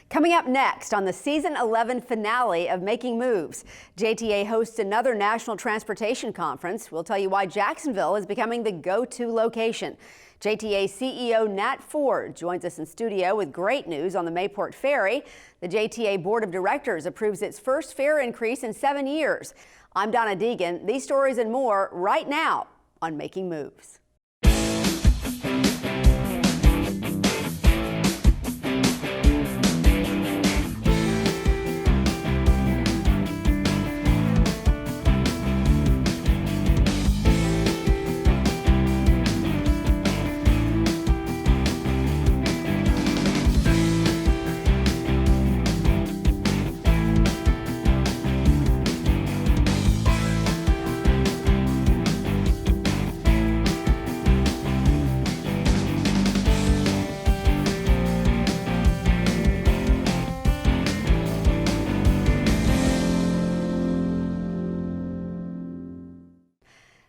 Coming up next on the season 11 finale of Making Moves, JTA hosts another national transportation conference. We'll tell you why Jacksonville is becoming the go-to location. JTA CEO Nat Ford joins us in studio with great news on the Mayport Ferry. The JTA Board of Directors approves its first fare increase in 7 years. I'm Donna Deegan. These stories and more right now on Making Moves.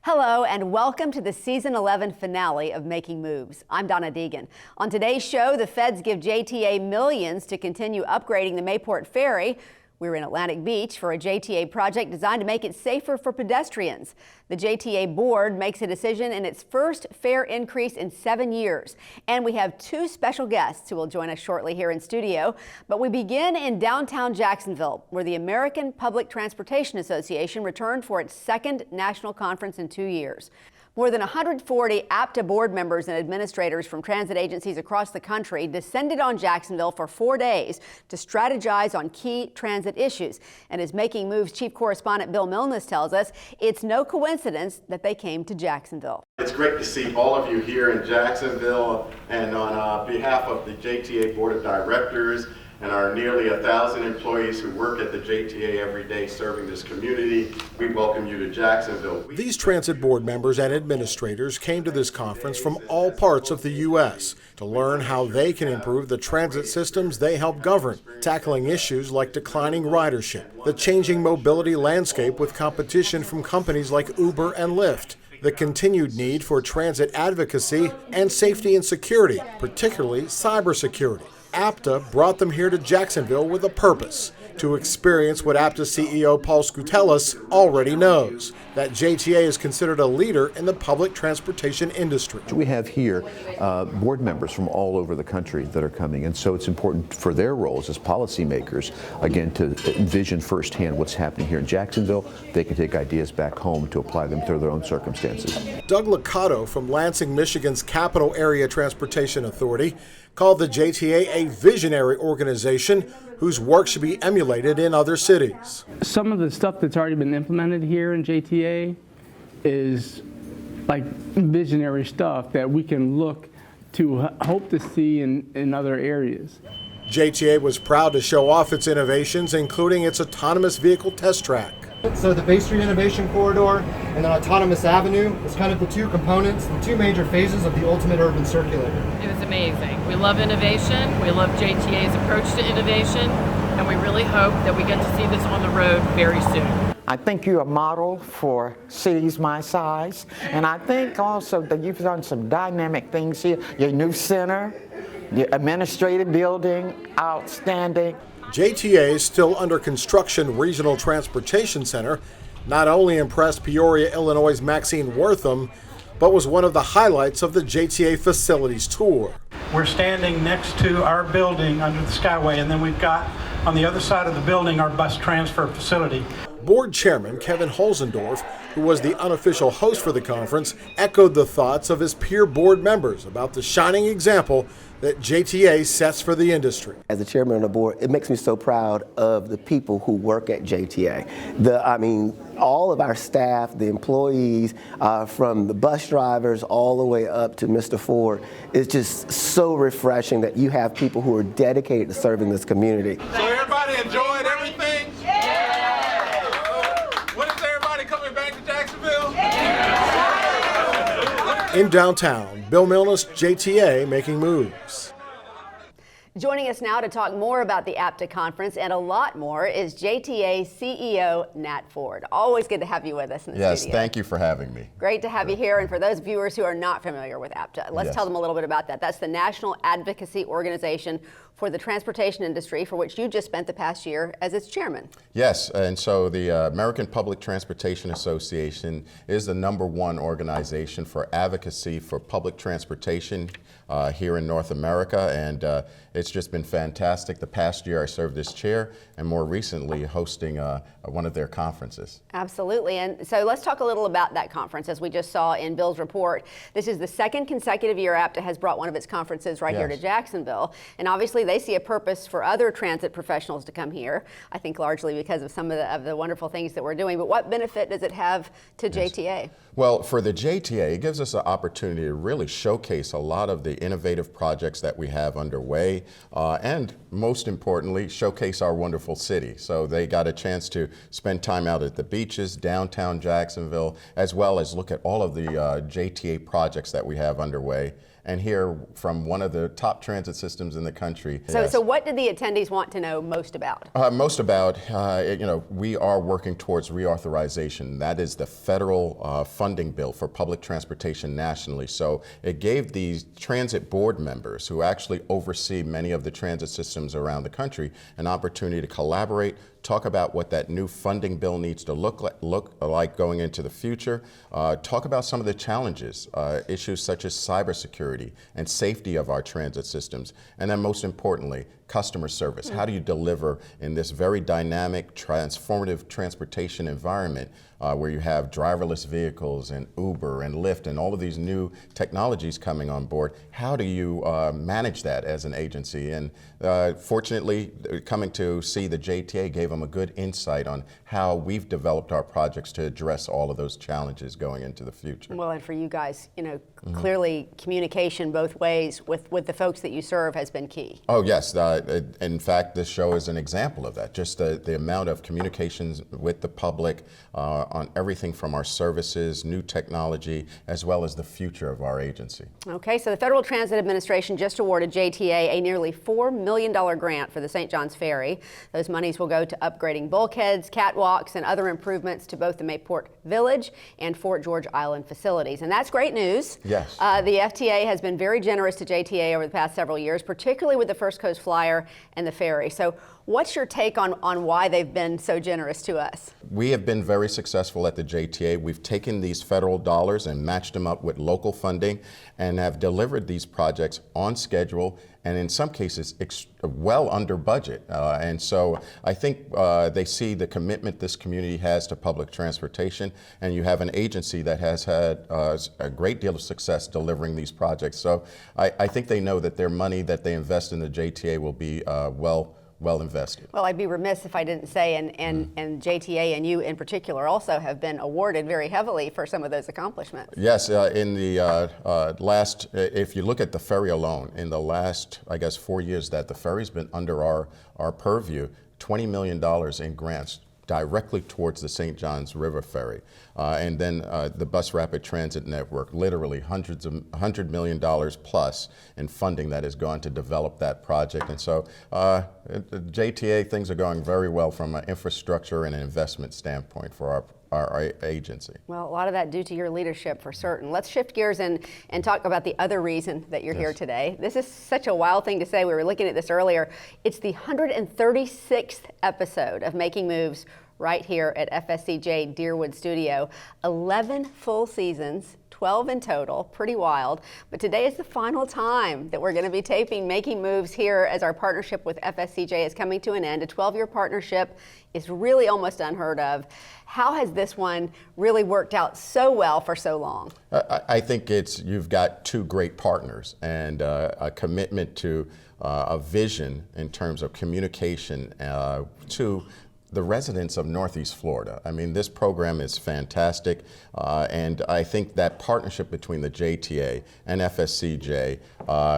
Hello and welcome to the season 11 finale of Making Moves. I'm Donna Deegan. On today's show, the feds give JTA millions to continue upgrading the Mayport Ferry. We're in Atlantic Beach for a JTA project designed to make it safer for pedestrians. The JTA board makes a decision in its first fare increase in 7 years. And we have two special guests who will join us shortly here in studio. But we begin in downtown Jacksonville, where the American Public Transportation Association returned for its second national conference in 2 years. More than 140 APTA board members and administrators from transit agencies across the country descended on Jacksonville for 4 days to strategize on key transit issues. And as Making Moves chief correspondent Bill Milnes tells us, it's no coincidence that they came to Jacksonville. It's great to see all of you here in Jacksonville, and on behalf of the JTA Board of Directors and our nearly 1,000 employees who work at the JTA every day serving this community, we welcome you to Jacksonville. These transit board members and administrators came to this conference from all parts of the U.S. to learn how they can improve the transit systems they help govern, tackling issues like declining ridership, the changing mobility landscape with competition from companies like Uber and Lyft, the continued need for transit advocacy, and safety and security, particularly cybersecurity. APTA brought them here to Jacksonville with a purpose: to experience what APTA CEO Paul Skoutelis already knows, that JTA is considered a leader in the public transportation industry. We have here board members from all over the country that are coming, and so it's important for their roles as policymakers, again, to envision firsthand what's happening here in Jacksonville. They can take ideas back home to apply them to their own circumstances. Doug Liccato from Lansing, Michigan's Capital Area Transportation Authority called the JTA a visionary organization whose work should be emulated in other cities. Some of the stuff that's already been implemented here in JTA is like visionary stuff that we can look to hope to see in other areas. JTA was proud to show off its innovations, including its autonomous vehicle test track. So the Bay Street Innovation Corridor and then Autonomous Avenue is kind of the two components, the two major phases of the ultimate urban circulator. It was amazing. We love innovation. We love JTA's approach to innovation, and we really hope that we get to see this on the road very soon. I think you're a model for cities my size, and I think also that you've done some dynamic things here. Your new center, the administrative building, outstanding. JTA's still under construction Regional Transportation Center not only impressed Peoria, Illinois' Maxine Wortham, but was one of the highlights of the JTA facilities tour. We're standing next to our building under the Skyway, and then we've got on the other side of the building our bus transfer facility. Board Chairman Kevin Holzendorf, who was the unofficial host for the conference, echoed the thoughts of his peer board members about the shining example that JTA sets for the industry. As the chairman of the board, it makes me so proud of the people who work at JTA. All of our staff, the employees, from the bus drivers all the way up to Mr. Ford, it's just so refreshing that you have people who are dedicated to serving this community. So everybody enjoyed everything? Yeah! When is everybody coming back to Jacksonville? Yeah! In downtown, Bill Milnes, JTA Making Moves. Joining us now to talk more about the APTA conference and a lot more is JTA CEO Nat Ford. Always good to have you with us in the studio. Yes, thank you for having me. Great to have you here. And for those viewers who are not familiar with APTA, let's tell them a little bit about that. That's the National Advocacy Organization for the transportation industry, for which you just spent the past year as its chairman. Yes, and so the American Public Transportation Association is the #1 organization for advocacy for public transportation here in North America, and it's just been fantastic. The past year I served as chair, and more recently hosting one of their conferences. Absolutely, and so let's talk a little about that conference. As we just saw in Bill's report, this is the second consecutive year APTA has brought one of its conferences right here to Jacksonville, and obviously they see a purpose for other transit professionals to come here, I think largely because of some of the wonderful things that we're doing. But what benefit does it have to JTA? Well, for the JTA, it gives us an opportunity to really showcase a lot of the innovative projects that we have underway, and most importantly, showcase our wonderful city. So they got a chance to spend time out at the beaches, downtown Jacksonville, as well as look at all of the JTA projects that we have underway, and hear from one of the top transit systems in the country. So what did the attendees want to know most about? We are working towards reauthorization. That is the federal funding bill for public transportation nationally. So it gave these transit board members who actually oversee many of the transit systems around the country an opportunity to collaborate, talk about what that new funding bill needs to look like going into the future, talk about some of the challenges, issues such as cybersecurity and safety of our transit systems, and then most importantly, customer service. How do you deliver in this very dynamic, transformative transportation environment where you have driverless vehicles and Uber and Lyft and all of these new technologies coming on board? How do you manage that as an agency? And fortunately, coming to see the JTA gave them a good insight on how we've developed our projects to address all of those challenges going into the future. Well, and for you guys, clearly communication both ways with the folks that you serve has been key. Oh, yes. In fact, this show is an example of that. Just the amount of communications with the public on everything from our services, new technology, as well as the future of our agency. Okay, so the Federal Transit Administration just awarded JTA a nearly $4 million grant for the St. John's Ferry. Those monies will go to upgrading bulkheads, catwalks, and other improvements to both the Mayport Village and Fort George Island facilities. And that's great news. Yes. The FTA has been very generous to JTA over the past several years, particularly with the First Coast Flyer and the ferry. So what's your take on why they've been so generous to us? We have been very successful at the JTA. We've taken these federal dollars and matched them up with local funding and have delivered these projects on schedule and in some cases well under budget. And so I think they see the commitment this community has to public transportation, and you have an agency that has had a great deal of success delivering these projects. So I think they know that their money that they invest in the JTA will be well invested. Well, I'd be remiss if I didn't say, and JTA and you in particular also have been awarded very heavily for some of those accomplishments. Yes, in the last, if you look at the ferry alone, in the last, I guess, 4 years that the ferry's been under our purview, $20 million in grants directly towards the St. Johns River Ferry. And then the Bus Rapid Transit Network, literally $100 million plus in funding that has gone to develop that project. And so JTA, things are going very well from an infrastructure and an investment standpoint for our agency. Well, a lot of that due to your leadership for certain. Let's shift gears and talk about the other reason that you're here today. This is such a wild thing to say. We were looking at this earlier. It's the 136th episode of Making Moves right here at FSCJ Deerwood Studio. 11 full seasons, 12 in total, pretty wild. But today is the final time that we're going to be taping Making Moves here as our partnership with FSCJ is coming to an end. A 12-year partnership is really almost unheard of. How has this one really worked out so well for so long? I think you've got two great partners and a commitment to a vision in terms of communication to the residents of Northeast Florida. I mean, this program is fantastic, and I think that partnership between the JTA and FSCJ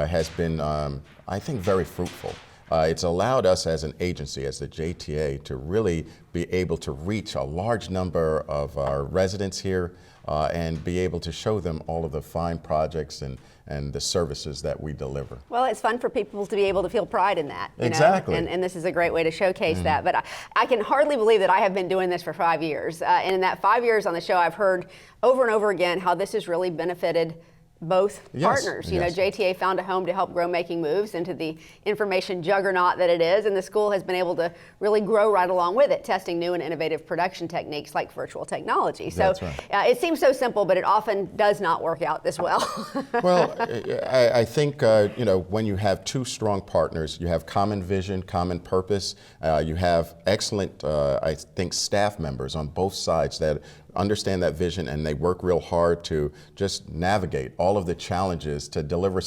has been, I think, very fruitful. It's allowed us as an agency, as the JTA, to really be able to reach a large number of our residents here and be able to show them all of the fine projects and the services that we deliver. Well, it's fun for people to be able to feel pride in that. Exactly. And this is a great way to showcase that. But I can hardly believe that I have been doing this for 5 years. And in that 5 years on the show, I've heard over and over again how this has really benefited both Yes, partners. You know, yes. JTA found a home to help grow Making Moves into the information juggernaut that it is, and the school has been able to really grow right along with it, testing new and innovative production techniques like virtual technology. So That's right. it seems so simple, but it often does not work out this well. Well, I think, you know, when you have two strong partners, you have common vision, common purpose, you have excellent, I think, staff members on both sides that understand that vision, and they work real hard to just navigate all of the challenges to deliver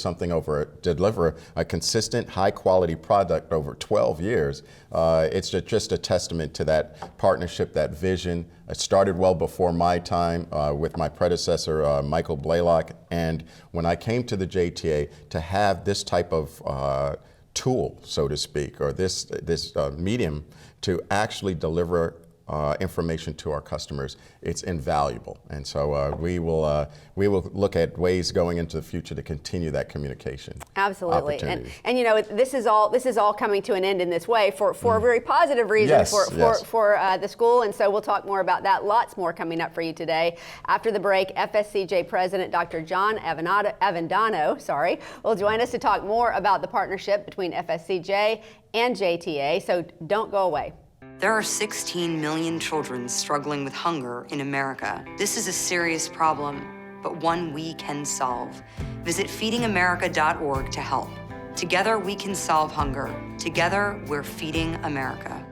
deliver a consistent, high-quality product over 12 years. It's just a testament to that partnership, that vision. It started well before my time with my predecessor, Michael Blaylock, and when I came to the JTA, to have this type of tool, so to speak, or this medium to actually deliver information to our customers, it's invaluable. And so we will look at ways going into the future to continue that communication. Absolutely. And you know, this is all coming to an end in this way for a very positive reason. Yes, for the school. And so we'll talk more about that. Lots more coming up for you today. After the break, FSCJ President Dr. John Avendano, will join us to talk more about the partnership between FSCJ and JTA. So don't go away. There are 16 million children struggling with hunger in America. This is a serious problem, but one we can solve. Visit feedingamerica.org to help. Together we can solve hunger. Together we're feeding America.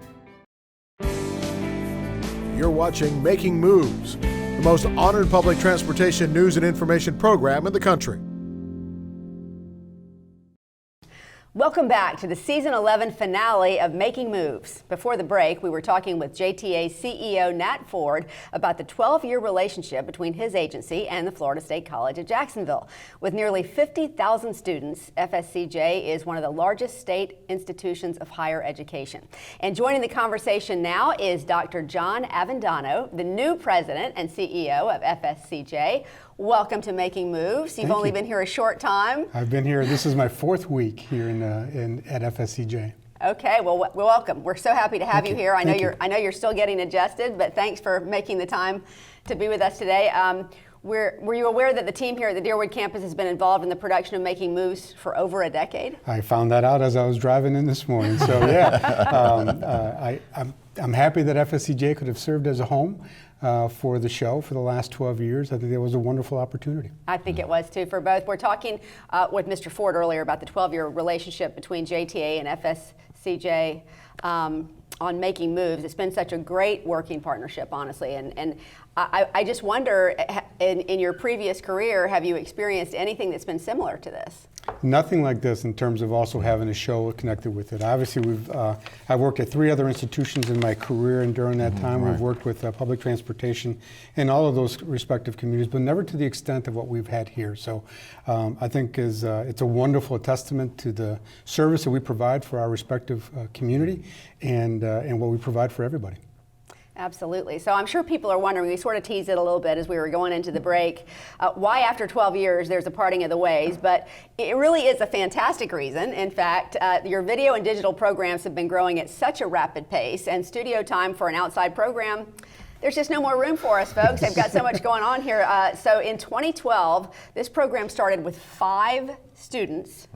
You're watching Making Moves, the most honored public transportation news and information program in the country. Welcome back to the Season 11 finale of Making Moves. Before the break, we were talking with JTA CEO Nat Ford about the 12-year relationship between his agency and the Florida State College at Jacksonville. With nearly 50,000 students, FSCJ is one of the largest state institutions of higher education. And joining the conversation now is Dr. John Avendano, the new president and CEO of FSCJ. Welcome to Making Moves. You've only been here a short time. I've been here, this is my 4th week here at FSCJ. Okay, well, welcome. We're so happy to have you here. I know you're still getting adjusted, but thanks for making the time to be with us today. Were you aware that the team here at the Deerwood campus has been involved in the production of Making Moves for over a decade? I found that out as I was driving in this morning. So yeah, I'm happy that FSCJ could have served as a home for the show for the last 12 years. I think it was a wonderful opportunity. I think it was too for both. We're talking with Mr. Ford earlier about the 12-year relationship between JTA and FSCJ on Making Moves. It's been such a great working partnership, honestly. And I just wonder, in your previous career, have you experienced anything that's been similar to this? Nothing like this in terms of also having a show connected with it. Obviously, I've worked at 3 other institutions in my career, and during that time we've worked with public transportation in all of those respective communities, but never to the extent of what we've had here. So I think it's a wonderful testament to the service that we provide for our respective community and what we provide for everybody. Absolutely. So I'm sure people are wondering, we sort of teased it a little bit as we were going into the break, why after 12 years there's a parting of the ways, but it really is a fantastic reason. In fact, your video and digital programs have been growing at such a rapid pace, and studio time for an outside program, there's just no more room for us, folks. They've got so much going on here. So in 2012, this program started with 5 students,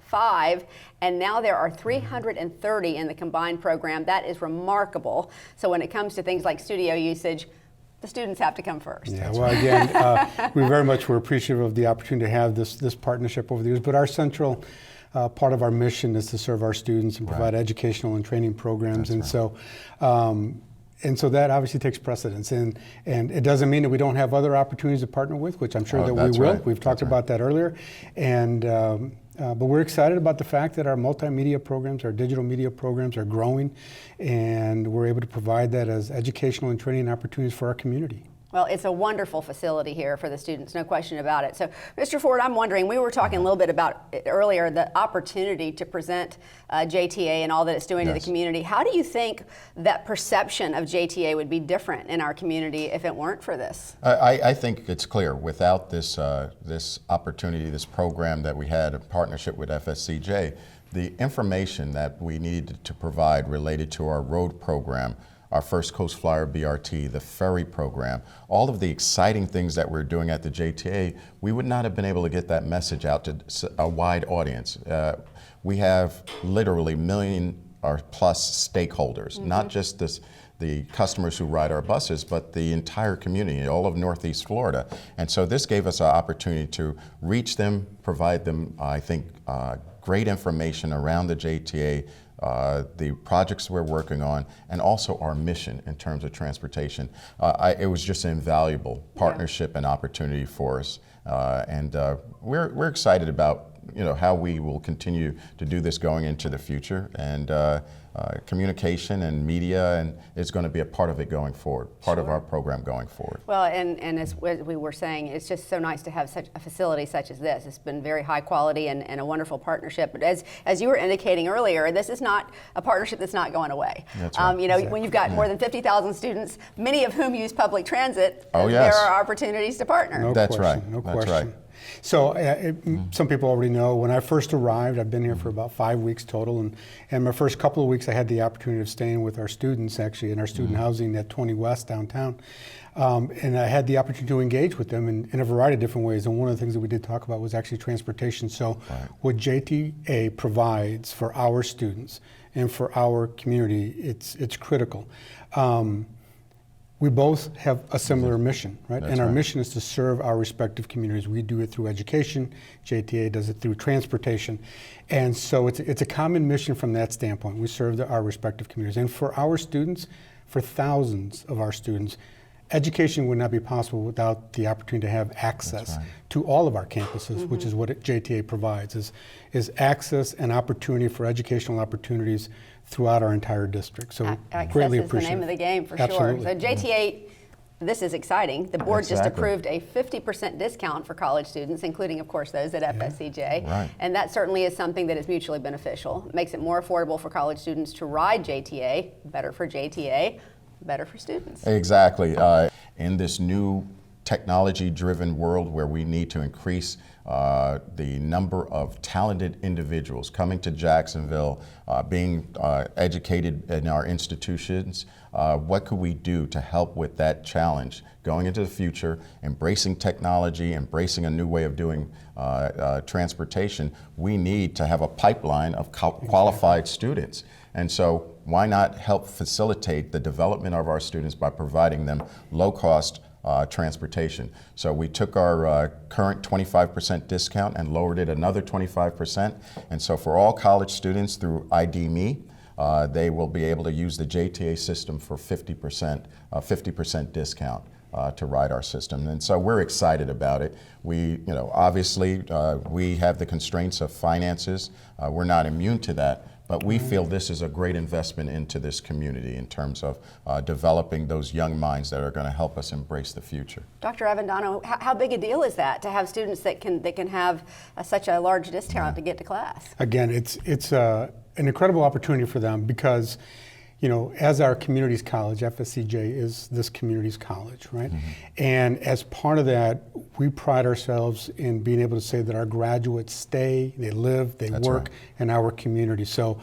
and now there are 330 in the combined program. That is remarkable. So when it comes to things like studio usage, the students have to come first. Yeah, well, again, we very much were appreciative of the opportunity to have this partnership over the years, but our central part of our mission is to serve our students and provide educational and training programs. And so that obviously takes precedence, and it doesn't mean that we don't have other opportunities to partner with, which I'm sure that we will. We've talked about that earlier, but we're excited about the fact that our multimedia programs, our digital media programs are growing, and we're able to provide that as educational and training opportunities for our community. Well, it's a wonderful facility here for the students, no question about it. So, Mr. Ford, I'm wondering, we were talking a little bit about it earlier, the opportunity to present JTA and all that it's doing to the community. How do you think that perception of JTA would be different in our community if it weren't for this? I think it's clear. Without this opportunity, this program that we had, a partnership with FSCJ, the information that we needed to provide related to our road program our First Coast Flyer BRT, the ferry program, all of the exciting things that we're doing at the JTA, we would not have been able to get that message out to a wide audience. We have literally million or plus stakeholders, not just the customers who ride our buses, but the entire community, all of Northeast Florida. And so this gave us an opportunity to reach them, provide them, I think, great information around the JTA, the projects we're working on, and also our mission in terms of transportation. It was just an invaluable partnership and opportunity for us. And we're excited about how we will continue to do this going into the future, and communication and media, and is going to be a part of it going forward, part of our program going forward. Well, and as we were saying, it's just so nice to have such a facility such as this. It's been very high quality and a wonderful partnership. But as you were indicating earlier, this is not a partnership that's not going away. That's right. Exactly. When you've got more than 50,000 students, many of whom use public transit, yes. there are opportunities to partner. That's question, right. No That's question. right. So some people already know, when I first arrived, I've been here for about 5 weeks total, and my first couple of weeks I had the opportunity of staying with our students, actually, in our student housing at 20 West downtown. And I had the opportunity to engage with them in a variety of different ways, and one of the things that we did talk about was actually transportation. So what JTA provides for our students and for our community, it's critical. We both have a similar mission, right? That's and our right. mission is to serve our respective communities. We do it through education. JTA does it through transportation. And so it's a common mission from that standpoint. We serve our respective communities. And for our students, for thousands of our students, education would not be possible without the opportunity to have access to all of our campuses, which is what JTA provides, is access and opportunity for educational opportunities throughout our entire district. So greatly Access is the appreciate name of the game, for Absolutely. sure. So JTA, this is exciting. The board just approved a 50% discount for college students, including, of course, those at FSCJ. Right. And that certainly is something that is mutually beneficial. It makes it more affordable for college students to ride JTA, better for JTA, better for students. Exactly. In this new technology-driven world where we need to increase the number of talented individuals coming to Jacksonville, being educated in our institutions, what could we do to help with that challenge going into the future, embracing technology, embracing a new way of doing transportation? We need to have a pipeline of qualified students. And so why not help facilitate the development of our students by providing them low-cost transportation? So we took our current 25% discount and lowered it another 25%. And so for all college students through ID Me, they will be able to use the JTA system for 50% discount to ride our system. And so we're excited about it. We, obviously we have the constraints of finances. We're not immune to that. But we feel this is a great investment into this community in terms of developing those young minds that are going to help us embrace the future. Dr. Avendano, how big a deal is that to have students that can have such a large discount to get to class? Again, it's an incredible opportunity for them because, as our community's college, FSCJ is this community's college, right? And as part of that, we pride ourselves in being able to say that our graduates stay, they live, they work in our community. So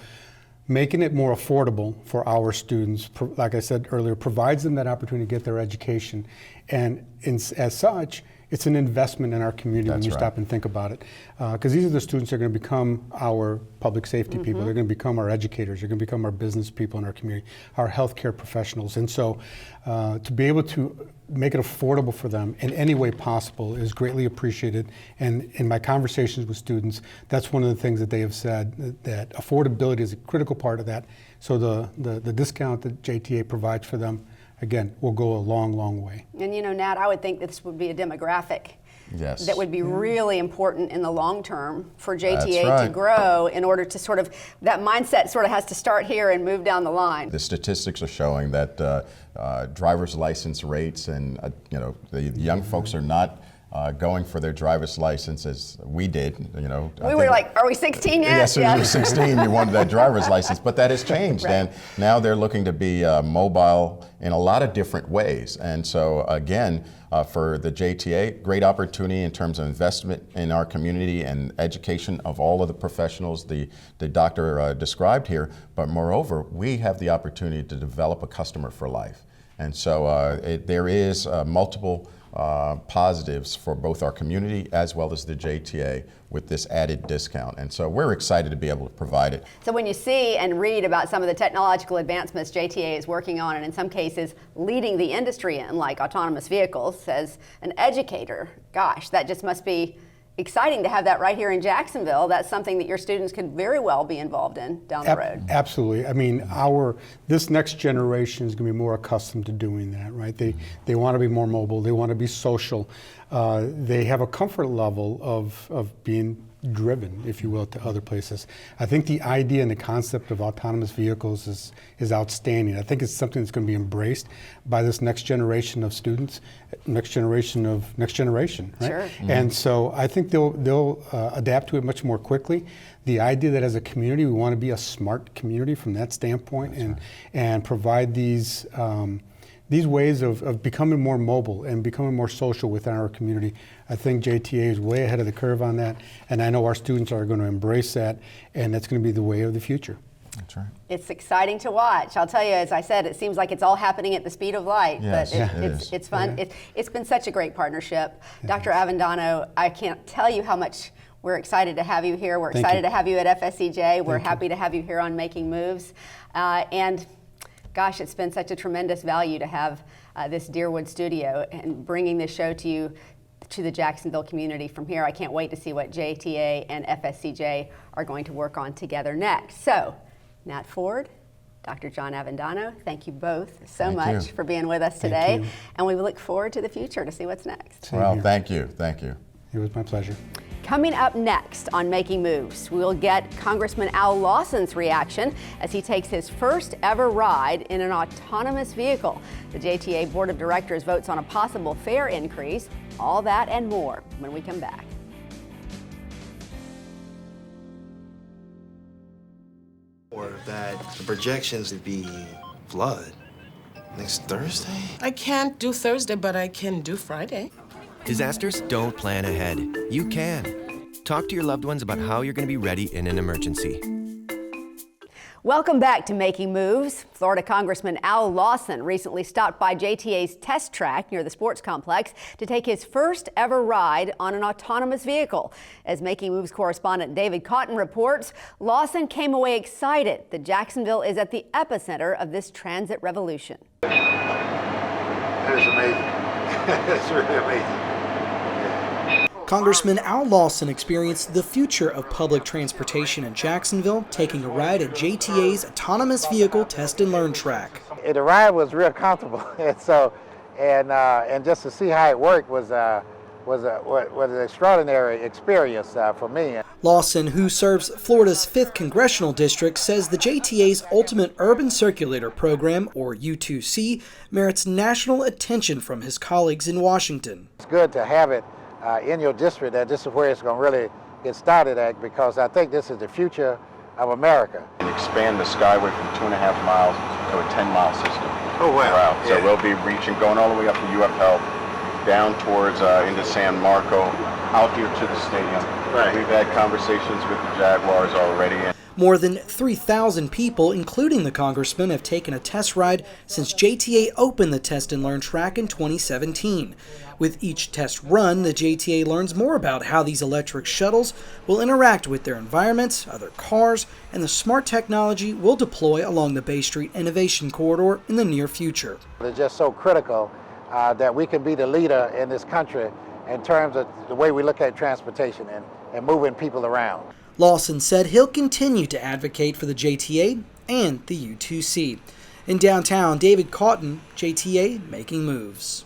making it more affordable for our students, like I said earlier, provides them that opportunity to get their education. And as such, it's an investment in our community when you stop and think about it. Because these are the students that are going to become our public safety people. They're going to become our educators. They're going to become our business people in our community, our healthcare professionals. And so to be able to make it affordable for them in any way possible is greatly appreciated. And in my conversations with students, that's one of the things that they have said, that affordability is a critical part of that. So the discount that JTA provides for them, again, will go a long, long way. And Nat, I would think this would be a demographic that would be really important in the long term for JTA to grow in order to that mindset has to start here and move down the line. The statistics are showing that driver's license rates and the young folks are not going for their driver's license as we did, you know. We were like, are we 16 yet? Yes, when you were 16, you wanted that driver's license, but that has changed. Right. And now they're looking to be mobile in a lot of different ways. And so again, for the JTA, great opportunity in terms of investment in our community and education of all of the professionals the doctor described here. But moreover, we have the opportunity to develop a customer for life. And so there is multiple positives for both our community as well as the JTA with this added discount. And so we're excited to be able to provide it. So when you see and read about some of the technological advancements JTA is working on, and in some cases leading the industry in, like autonomous vehicles, as an educator, gosh, that just must be exciting to have that right here in Jacksonville. That's something that your students could very well be involved in down the road. Absolutely. I mean, this next generation is going to be more accustomed to doing that, right? They want to be more mobile. They want to be social. They have a comfort level of being driven, if you will, to other places. I think the idea and the concept of autonomous vehicles is outstanding. I think it's something that's going to be embraced by this next generation of students, next generation, right? Sure. And so I think they'll adapt to it much more quickly. The idea that as a community we want to be a smart community from that standpoint, and provide these ways of becoming more mobile and becoming more social within our community. I think JTA is way ahead of the curve on that, and I know our students are going to embrace that, and that's going to be the way of the future. That's right. It's exciting to watch. I'll tell you, as I said, it seems like it's all happening at the speed of light, yes, but it's fun. Yeah. It's been such a great partnership. Dr. Avendano, I can't tell you how much we're excited to have you here. We're excited to have you at FSCJ. We're happy to have you here on Making Moves. And gosh, it's been such a tremendous value to have this Deerwood studio and bringing this show to you, to the Jacksonville community from here. I can't wait to see what JTA and FSCJ are going to work on together next. So, Nat Ford, Dr. John Avendano, thank you both so much for being with us today. And we look forward to the future to see what's next. Well, thank you. Thank you. It was my pleasure. Coming up next on Making Moves, we'll get Congressman Al Lawson's reaction as he takes his first ever ride in an autonomous vehicle. The JTA Board of Directors votes on a possible fare increase. All that and more when we come back. Or that the projections would be flood next Thursday? I can't do Thursday, but I can do Friday. Disasters don't plan ahead. You can. Talk to your loved ones about how you're going to be ready in an emergency. Welcome back to Making Moves. Florida Congressman Al Lawson recently stopped by JTA's test track near the sports complex to take his first ever ride on an autonomous vehicle. As Making Moves correspondent David Cotton reports, Lawson came away excited that Jacksonville is at the epicenter of this transit revolution. That is amazing. It's really amazing. Congressman Al Lawson experienced the future of public transportation in Jacksonville, taking a ride at JTA's autonomous vehicle test and learn track. The ride was real comfortable, and so, and just to see how it worked was an extraordinary experience for me. Lawson, who serves Florida's 5th Congressional District, says the JTA's Ultimate Urban Circulator Program, or U2C, merits national attention from his colleagues in Washington. It's good to have it in your district, that this is where it's going to really get started at, because I think this is the future of America. And expand the Skyway from 2.5 miles to a 10-mile system. Oh, wow. So we'll be going all the way up to UF Health, down towards into San Marco, out here to the stadium. Right. We've had conversations with the Jaguars already. More than 3,000 people, including the congressman, have taken a test ride since JTA opened the test and learn track in 2017. With each test run, the JTA learns more about how these electric shuttles will interact with their environments, other cars, and the smart technology will deploy along the Bay Street Innovation Corridor in the near future. It's just so critical that we can be the leader in this country in terms of the way we look at transportation and moving people around. Lawson said he'll continue to advocate for the JTA and the U2C. In downtown, David Cotton, JTA Making Moves.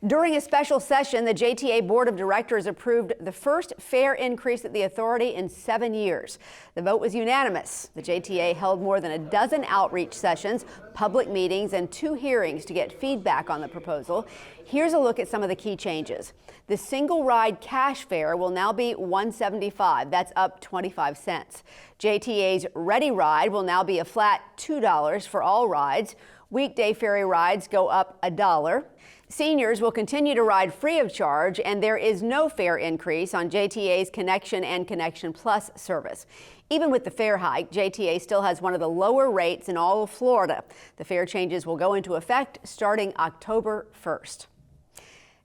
During a special session, the JTA Board of Directors approved the first fare increase at the authority in 7 years. The vote was unanimous. The JTA held more than a dozen outreach sessions, public meetings, and 2 hearings to get feedback on the proposal. Here's a look at some of the key changes. The single ride cash fare will now be $1.75. That's up 25 cents. JTA's Ready Ride will now be a flat $2 for all rides. Weekday ferry rides go up $1. Seniors will continue to ride free of charge, and there is no fare increase on JTA's Connection and Connection Plus service. Even with the fare hike, JTA still has one of the lower rates in all of Florida. The fare changes will go into effect starting October 1st.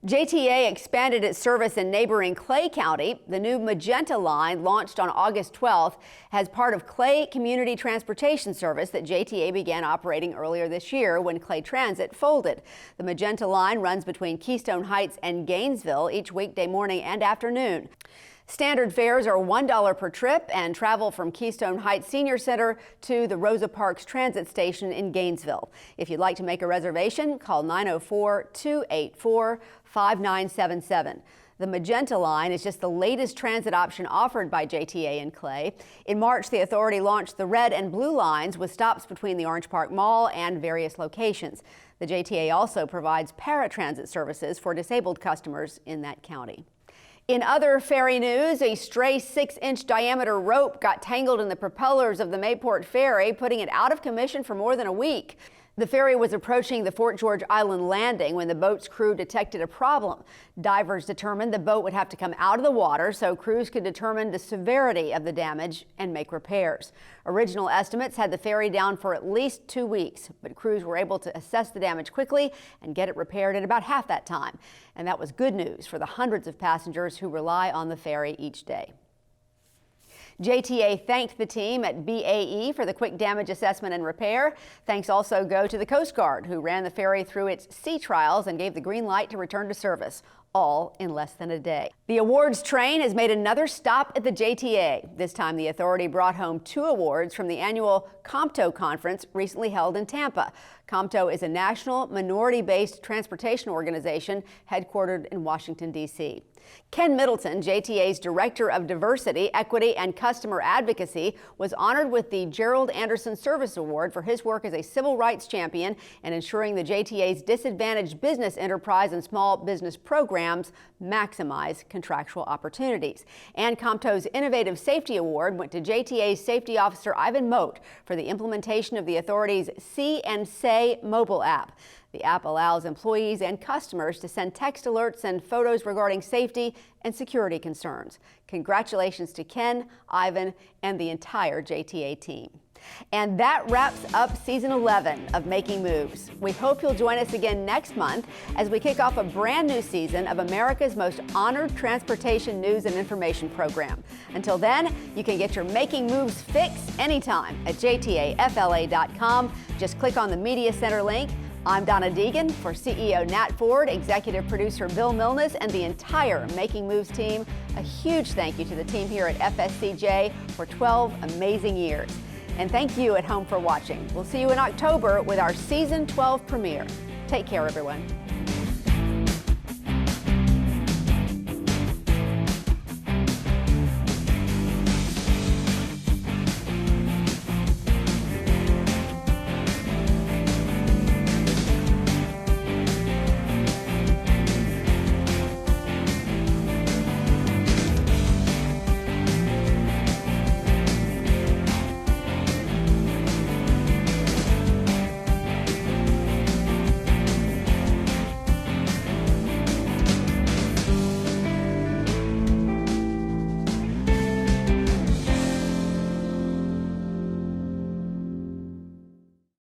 JTA expanded its service in neighboring Clay County. The new Magenta line, launched on August 12th, has part of Clay Community Transportation Service that JTA began operating earlier this year when Clay Transit folded. The Magenta line runs between Keystone Heights and Gainesville each weekday morning and afternoon. Standard fares are $1 per trip and travel from Keystone Heights Senior Center to the Rosa Parks Transit Station in Gainesville. If you'd like to make a reservation, call 904-284-5977. The Magenta line is just the latest transit option offered by JTA in Clay. In March, the authority launched the red and blue lines with stops between the Orange Park Mall and various locations. The JTA also provides paratransit services for disabled customers in that county. In other ferry news, a stray 6-inch diameter rope got tangled in the propellers of the Mayport ferry, putting it out of commission for more than a week. The ferry was approaching the Fort George Island landing when the boat's crew detected a problem. Divers determined the boat would have to come out of the water so crews could determine the severity of the damage and make repairs. Original estimates had the ferry down for at least 2 weeks, but crews were able to assess the damage quickly and get it repaired in about half that time. And that was good news for the hundreds of passengers who rely on the ferry each day. JTA thanked the team at BAE for the quick damage assessment and repair. Thanks also go to the Coast Guard, who ran the ferry through its sea trials and gave the green light to return to service, all in less than a day. The awards train has made another stop at the JTA. This time the authority brought home 2 awards from the annual COMTO conference recently held in Tampa. COMTO is a national minority-based transportation organization headquartered in Washington, D.C. Ken Middleton, JTA's Director of Diversity, Equity, and Customer Advocacy, was honored with the Gerald Anderson Service Award for his work as a civil rights champion and ensuring the JTA's disadvantaged business enterprise and small business programs maximize contractual opportunities. And COMTO's Innovative Safety Award went to JTA's Safety Officer Ivan Moat for the implementation of the authority's See and Say mobile app. The app allows employees and customers to send text alerts and photos regarding safety and security concerns. Congratulations to Ken, Ivan, and the entire JTA team. And that wraps up Season 11 of Making Moves. We hope you'll join us again next month as we kick off a brand new season of America's most honored transportation news and information program. Until then, you can get your Making Moves fix anytime at jtafla.com. Just click on the Media Center link. I'm Donna Deegan for CEO Nat Ford, executive producer Bill Milnes, and the entire Making Moves team. A huge thank you to the team here at FSCJ for 12 amazing years. And thank you at home for watching. We'll see you in October with our Season 12 premiere. Take care, everyone.